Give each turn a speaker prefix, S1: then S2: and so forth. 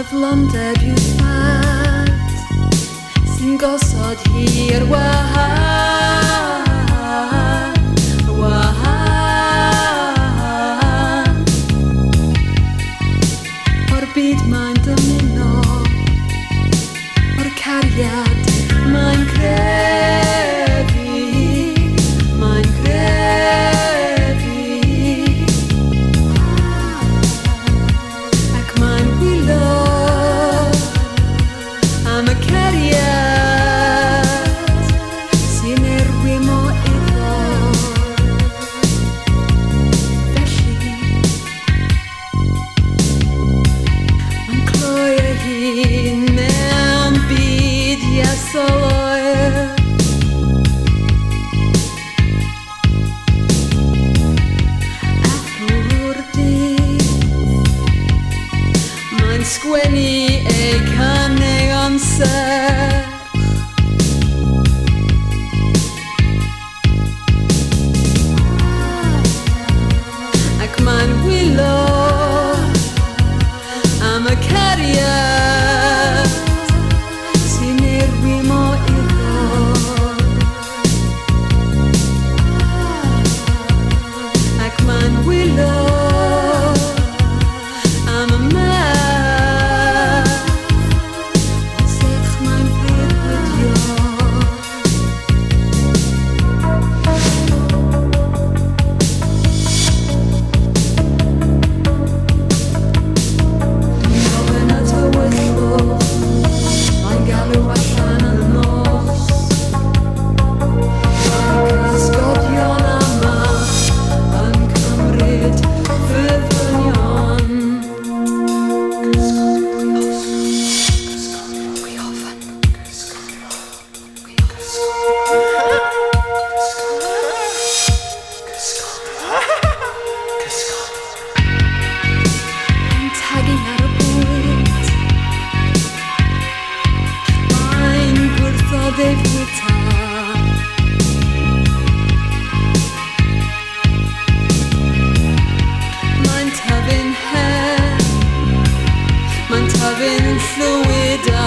S1: Cyflondeb yw ffad sy'n gosod hir wahân, wahân. O'r byd mae'n dymuno, o'r cariad mae'n grefu, mae'n grefu. Ac mae'n wylo am y cariad sy'n erwym o iddo. Felly mae'n cloi ei hun mewn byd iasol oer. A drwy'r dydd mae'n sgwennu ei caneuon serch. Ac mae'n wylo am y cariad sy'n erwym o iddo. Ac mae'n wylo am y math o serch mae'n breuddwydio. Gofyn at y wyllwch, mae'n galw allan y nos. Mae cysgodion yma yn cymryd ffyddonion. Yn tagu ar y bwyd, mae'n gwrthod ei fwyta. Mae'n tyfu'n hen, mae'n tyfu'n llwyd a